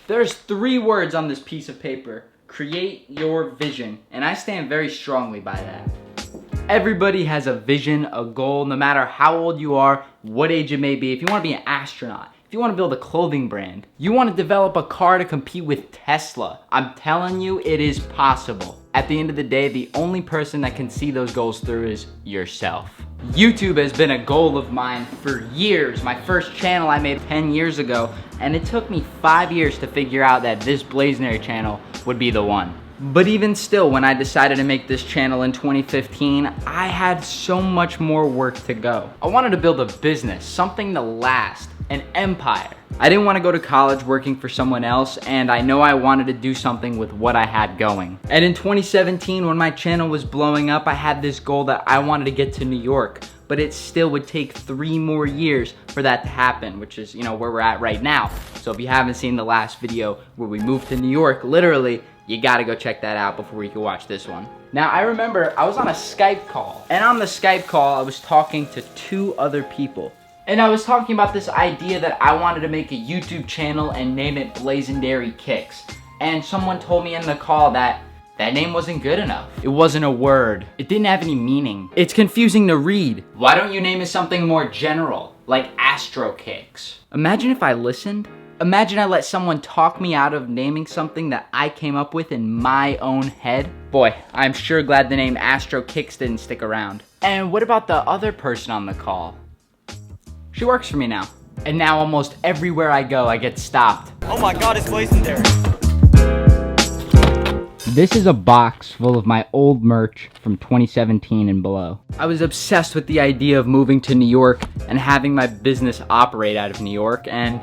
There's 3 words on this piece of paper. Create your vision. And I stand very strongly by that. Everybody has a vision, a goal, no matter how old you are, what age it may be. If you want to be an astronaut, if you want to build a clothing brand, you want to develop a car to compete with Tesla, I'm telling you, it is possible. At the end of the day, the only person that can see those goals through is yourself. YouTube has been a goal of mine for years. My first channel I made 10 years ago, and it took me 5 years to figure out that this Blazendary channel would be the one. But even still, when I decided to make this channel in 2015, I had so much more work to go. I wanted to build a business, something to last, an empire. I didn't want to go to college working for someone else, and I know I wanted to do something with what I had going. And in 2017, when my channel was blowing up, I had this goal that I wanted to get to New York, but it still would take 3 more years for that to happen, which is, where we're at right now. So if you haven't seen the last video where we moved to New York, literally, you gotta go check that out before you can watch this one. Now, I remember I was on a Skype call, and on the Skype call, I was talking to 2 other people. And I was talking about this idea that I wanted to make a YouTube channel and name it Blazendary Kicks. And someone told me in the call that name wasn't good enough. It wasn't a word. It didn't have any meaning. It's confusing to read. Why don't you name it something more general, like Astro Kicks? Imagine if I listened. Imagine I let someone talk me out of naming something that I came up with in my own head. Boy, I'm sure glad the name Astro Kicks didn't stick around. And what about the other person on the call? She works for me now. And now almost everywhere I go, I get stopped. Oh my god, it's Blazendary. This is a box full of my old merch from 2017 and below. I was obsessed with the idea of moving to New York and having my business operate out of New York, and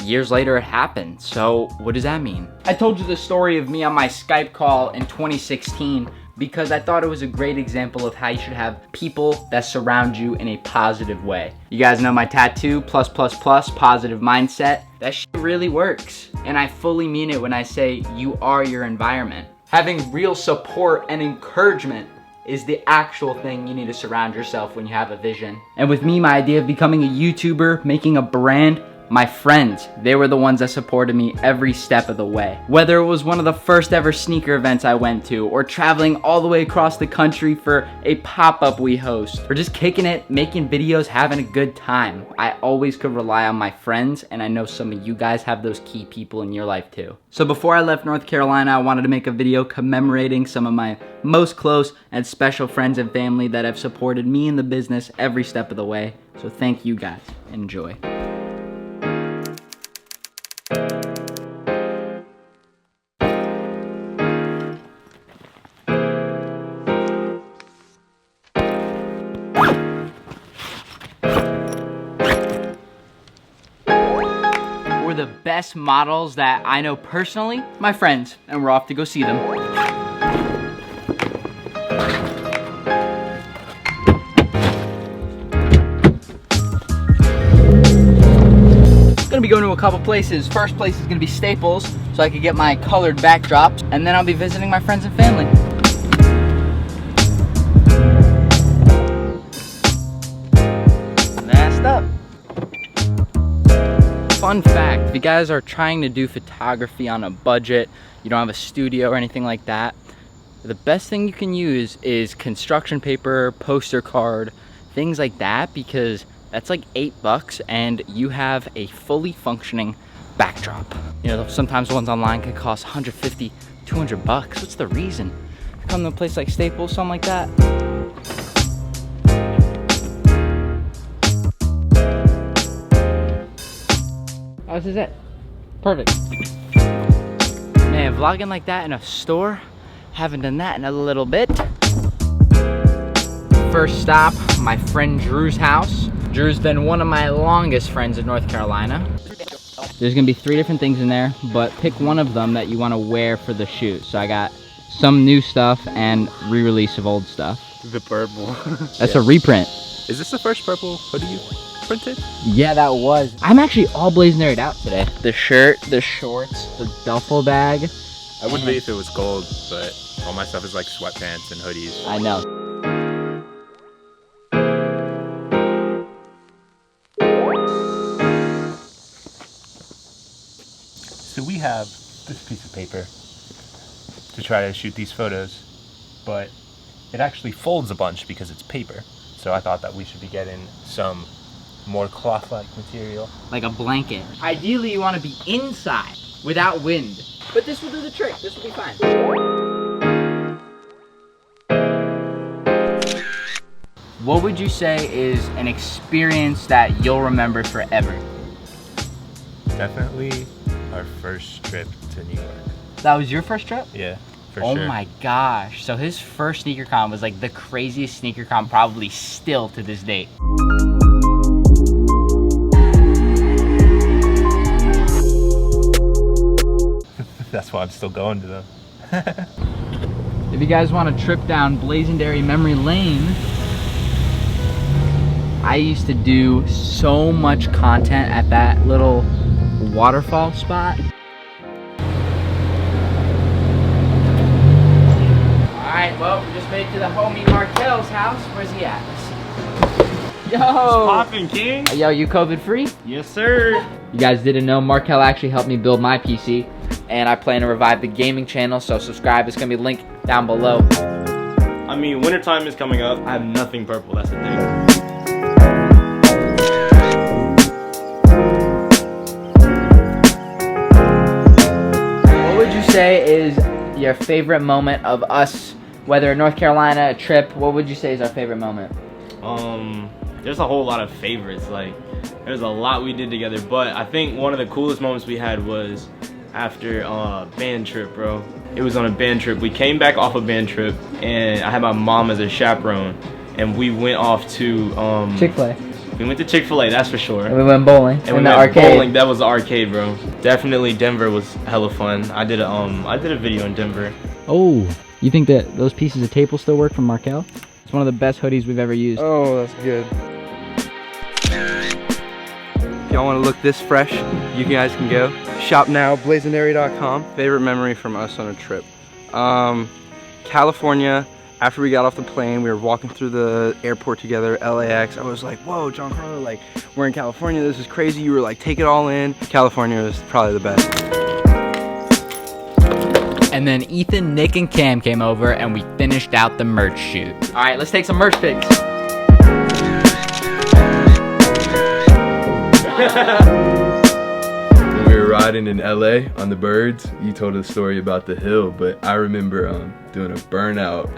years later it happened. So what does that mean? I told you the story of me on my Skype call in 2016 because I thought it was a great example of how you should have people that surround you in a positive way. You guys know my tattoo, plus, positive mindset. That shit really works. And I fully mean it when I say you are your environment. Having real support and encouragement is the actual thing you need to surround yourself when you have a vision. And with me, my idea of becoming a YouTuber, making a brand, my friends, they were the ones that supported me every step of the way. Whether it was one of the first ever sneaker events I went to, or traveling all the way across the country for a pop-up we host, or just kicking it, making videos, having a good time. I always could rely on my friends, and I know some of you guys have those key people in your life too. So before I left North Carolina, I wanted to make a video commemorating some of my most close and special friends and family that have supported me in the business every step of the way. So thank you guys. Enjoy. The best models that I know personally, my friends, and we're off to go see them. Gonna be going to a couple places. First place is gonna be Staples, so I can get my colored backdrops, and then I'll be visiting my friends and family. Last up. Fun fact, if you guys are trying to do photography on a budget, you don't have a studio or anything like that, the best thing you can use is construction paper, poster card, things like that, because that's like $8 and you have a fully functioning backdrop. Sometimes the ones online can cost $150, $200. What's the reason? Come to a place like Staples, something like that. Oh, this is it. Perfect. Man, vlogging like that in a store, haven't done that in a little bit. First stop, my friend Drew's house. Drew's been one of my longest friends in North Carolina. There's gonna be 3 different things in there, but pick one of them that you wanna wear for the shoot. So I got some new stuff and re-release of old stuff. The purple. That's a reprint. Is this the first purple hoodie you printed? Yeah, that was. I'm actually all Blazendaried out today. The shirt, the shorts, the duffel bag. I wouldn't be if it was gold, but all my stuff is like sweatpants and hoodies. I know. So we have this piece of paper to try to shoot these photos, but it actually folds a bunch because it's paper. So I thought that we should be getting some more cloth-like material. Like a blanket. Ideally, you want to be inside without wind. But this will do the trick. This will be fine. What would you say is an experience that you'll remember forever? Definitely our first trip to New York. That was your first trip? Yeah, for Oh sure. my gosh. So his first sneaker con was like the craziest sneaker con probably still to this date. That's why I'm still going to them. If you guys want to trip down Blazendary memory lane, I used to do so much content at that little waterfall spot. Alright, well, we just made it to the homie Markel's house. Where's he at? Yo! Poppin', King? Yo, you COVID free? Yes, sir. You guys didn't know, Markel actually helped me build my PC, and I plan to revive the gaming channel, so subscribe. It's gonna be linked down below. I mean, wintertime is coming up. I have nothing purple, that's the thing. What would you say is your favorite moment of us, whether in North Carolina, a trip? What would you say is our favorite moment? There's a whole lot of favorites. Like, there's a lot we did together, but I think one of the coolest moments we had was after a band trip, bro. It was on a band trip. We came back off a band trip, and I had my mom as a chaperone, and we went off to Chick-fil-A. We went to Chick-fil-A, that's for sure. And we went bowling And we in the went arcade. bowling. That was the arcade, bro. Definitely Denver was hella fun. I did a video in Denver. Oh, you think that those pieces of tape will still work from Markel? It's one of the best hoodies we've ever used. Oh, that's good. If y'all want to look this fresh, you guys can go. Shop now, blazendary.com. Favorite memory from us on a trip. California, after we got off the plane, we were walking through the airport together, LAX. I was like, whoa, Giancarlo, like, we're in California, this is crazy. You were like, take it all in. California was probably the best. And then Ethan, Nick, and Cam came over and we finished out the merch shoot. All right, let's take some merch pics. When we were riding in LA on the birds, you told a story about the hill, but I remember doing a burnout.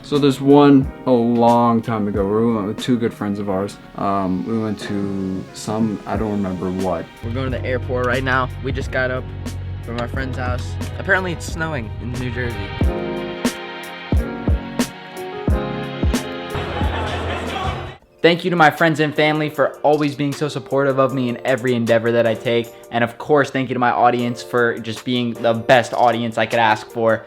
So there's one a long time ago where we went with two good friends of ours. We went to I don't remember what. We're going to the airport right now. We just got up from our friend's house. Apparently it's snowing in New Jersey. Thank you to my friends and family for always being so supportive of me in every endeavor that I take. And of course, thank you to my audience for just being the best audience I could ask for.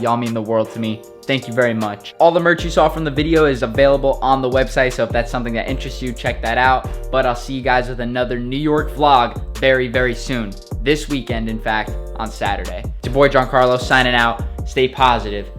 Y'all mean the world to me. Thank you very much. All the merch you saw from the video is available on the website, so if that's something that interests you, check that out. But I'll see you guys with another New York vlog very, very soon. This weekend, in fact, on Saturday. It's your boy Giancarlo signing out. Stay positive.